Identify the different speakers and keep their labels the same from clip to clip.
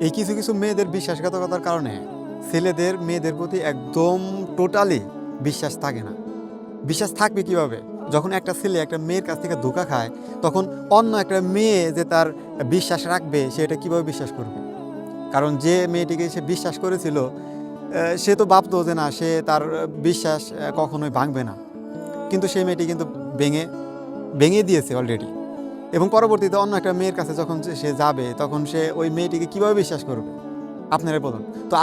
Speaker 1: এই কিছু কিছু মেয়েদের বিশ্বাসঘাতকতার কারণে ছেলেদের মেয়েদের প্রতি একদম টোটালি বিশ্বাস থাকে না। বিশ্বাস থাকবে কিভাবে? যখন একটা ছেলে একটা মেয়ের কাছ থেকে ধোঁকা খায়, তখন অন্য একটা মেয়ে যে তার বিশ্বাস রাখবে সে এটা কীভাবে বিশ্বাস করবে? কারণ যে মেয়েটিকে সে বিশ্বাস করেছিল সে তো ভাবতো যে না, সে তার বিশ্বাস কখনোই ভাঙবে না। কিন্তু সেই মেয়েটি কিন্তু ভেঙে ভেঙে দিয়েছে অলরেডি। এবং পরবর্তীতে অন্য একটা মেয়ের কাছে যখন সে যাবে, তখন সে ওই মেয়েটিকে কীভাবে বিশ্বাস করবে? আপনারা বলুন। তো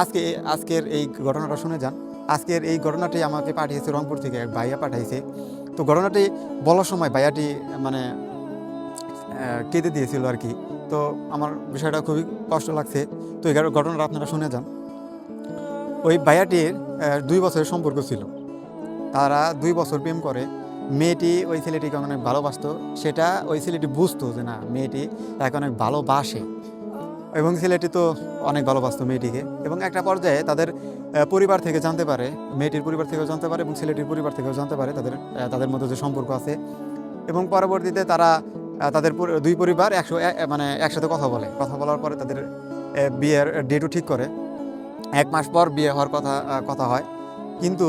Speaker 1: আজকের এই ঘটনাটা শুনে যান। আজকের এই ঘটনাটি আমাকে পাঠিয়েছে রংপুর থেকে এক ভাইয়া পাঠাইছে। তো ঘটনাটি বলার সময় ভাইয়াটি মানে কেঁদে দিয়েছিল আর কি। তো আমার বিষয়টা খুবই কষ্ট লাগছে। তো এই ঘটনাটা আপনারা শুনে যান। ওই ভাইয়াটির ২ বছরের সম্পর্ক ছিল। তারা ২ বছর প্রেম করে। মেয়েটি ওই ছেলেটিকে অনেক ভালোবাসতো। সেটা ওই ছেলেটি বুঝতো যে না, মেয়েটি তাকে অনেক ভালোবাসে এবং ছেলেটি তো অনেক ভালোবাসতো মেয়েটিকে। এবং একটা পর্যায়ে তাদের পরিবার থেকে জানতে পারে, মেয়েটির পরিবার থেকেও জানতে পারে এবং ছেলেটির পরিবার থেকেও জানতে পারে তাদের মধ্যে যে সম্পর্ক আছে। এবং পরবর্তীতে তারা তাদের ২ পরিবার মানে একসাথে কথা বলে। কথা বলার পরে তাদের বিয়ের ডেটও ঠিক করে। ১ মাস পর বিয়ে হওয়ার কথা হয়। কিন্তু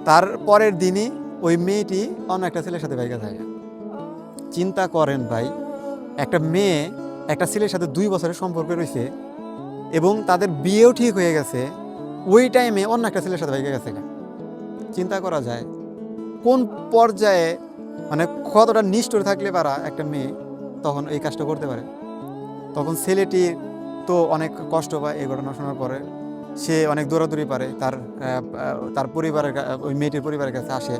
Speaker 1: তার পরের দিনই ওই মেয়েটি অন্য একটা ছেলের সাথে ভাইগা যায়। চিন্তা করেন ভাই, একটা মেয়ে একটা ছেলের সাথে ২ বছরের সম্পর্কে রয়েছে এবং তাদের বিয়েও ঠিক হয়ে গেছে। ওই টাইমে অন্য একটা ছেলের সাথে ভাইগা গেছে। চিন্তা করা যায় কোন পর্যায়ে, মানে কতটা নিষ্ঠুর থাকলে পারা একটা মেয়ে তখন এই কাজটা করতে পারে। তখন ছেলেটি তো অনেক কষ্ট পায় এই ঘটনা শোনার পরে। সে অনেক দৌড়াদৌড়ি পারে, তার পরিবারের ওই মেয়েটির পরিবারের কাছে আসে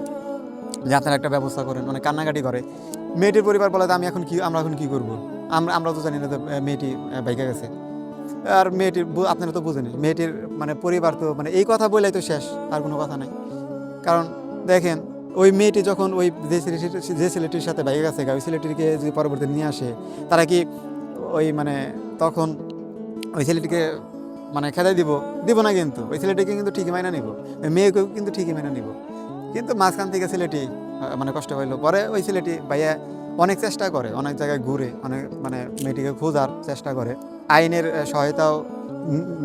Speaker 1: যে আপনারা একটা ব্যবস্থা করেন, অনেক কান্নাকাটি করে। মেয়েটির পরিবার বলে আমরা এখন কি করবো? আমরা তো জানি না যে মেয়েটি বাইকে গেছে। আর মেয়েটির আপনারা তো বুঝেনি, মেয়েটির মানে পরিবার তো মানে এই কথা বলেই তো শেষ, আর কোনো কথা নাই। কারণ দেখেন, ওই মেয়েটি যখন ওই যে ছেলেটির সাথে বাইকে গেছে, ওই ছেলেটিকে যদি পরবর্তীতে নিয়ে আসে, তারা কি ওই মানে তখন ওই ছেলেটিকে মানে খেদাই দিব না? কিন্তু ওই ছেলেটিকে কিন্তু ঠিকই মাইনা নিব, ওই মেয়েকেও কিন্তু ঠিকই মাইনা নিব। কিন্তু মাঝখান থেকে ছেলেটি মানে কষ্ট পাইল। পরে ওই ছেলেটি ভাইয়া অনেক চেষ্টা করে, অনেক জায়গায় ঘুরে, অনেক মানে মেয়েটিকে খোঁজার চেষ্টা করে, আইনের সহায়তাও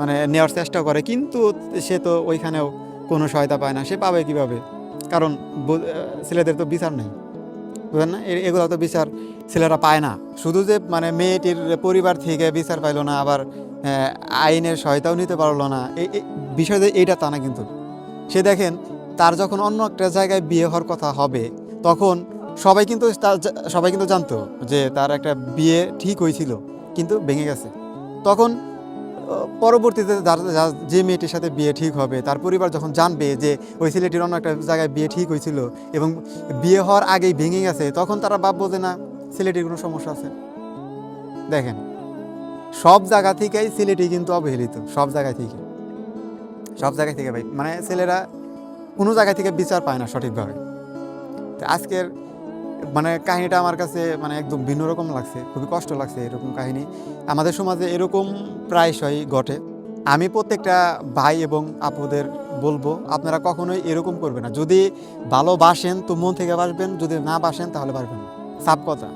Speaker 1: মানে নেওয়ার চেষ্টা করে। কিন্তু সে তো ওইখানেও কোনো সহায়তা পায় না। সে পাবে কীভাবে? কারণ ছেলেদের তো বিচার নেই, বুঝলেন না? এগুলো তো বিচার ছেলেরা পায় না। শুধু যে মানে মেয়েটির পরিবার থেকে বিচার পাইলো না, আবার আইনের সহায়তাও নিতে পারলো না, এই বিষয় যে এইটা তা না কিন্তু। সে দেখেন, তার যখন অন্য একটা জায়গায় বিয়ে হওয়ার কথা হবে, তখন সবাই কিন্তু জানতো যে তার একটা বিয়ে ঠিক হয়েছিল কিন্তু ভেঙে গেছে। তখন পরবর্তীতে যে মেয়েটির সাথে বিয়ে ঠিক হবে, তার পরিবার যখন জানবে যে ওই ছেলেটির অন্য একটা জায়গায় বিয়ে ঠিক হয়েছিল এবং বিয়ে হওয়ার আগেই ভেঙে গেছে, তখন তারা ভাববো যে না, ছেলেটির কোনো সমস্যা আছে। দেখেন, সব জায়গা থেকেই ছেলেটি কিন্তু অবহেলিত, সব জায়গা থেকে ভাই, মানে ছেলেরা কোনো জায়গা থেকে বিচার পায় না সঠিকভাবে। তো আজকের মানে কাহিনীটা আমার কাছে মানে একদম ভিন্ন রকম লাগছে, খুবই কষ্ট লাগছে। এরকম কাহিনী আমাদের সমাজে এরকম প্রায়শই ঘটে। আমি প্রত্যেকটা ভাই এবং আপুদের বলবো, আপনারা কখনোই এরকম করবেন না। যদি ভালোবাসেন তো মন থেকে বাসবেন, যদি না বাসেন তাহলে বাসবেন না। সাফ কথা।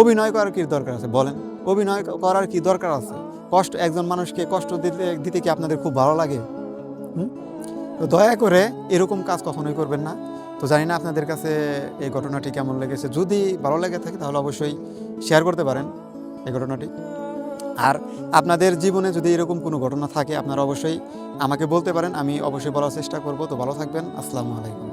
Speaker 1: অভিনয় করার কি দরকার আছে বলেন? অভিনয় করার কি দরকার আছে? একজন মানুষকে কষ্ট দিতে কি আপনাদের খুব ভালো লাগে? তো দয়া করে এরকম কাজ কখনোই করবেন না। তো জানি না আপনাদের কাছে এই ঘটনাটি কেমন লেগেছে। যদি ভালো লেগে থাকে তাহলে অবশ্যই শেয়ার করতে পারেন এই ঘটনাটি। আর আপনাদের জীবনে যদি এরকম কোনো ঘটনা থাকে, আপনারা অবশ্যই আমাকে বলতে পারেন, আমি অবশ্যই বলার চেষ্টা করব। তো ভালো থাকবেন। আসসালামু আলাইকুম।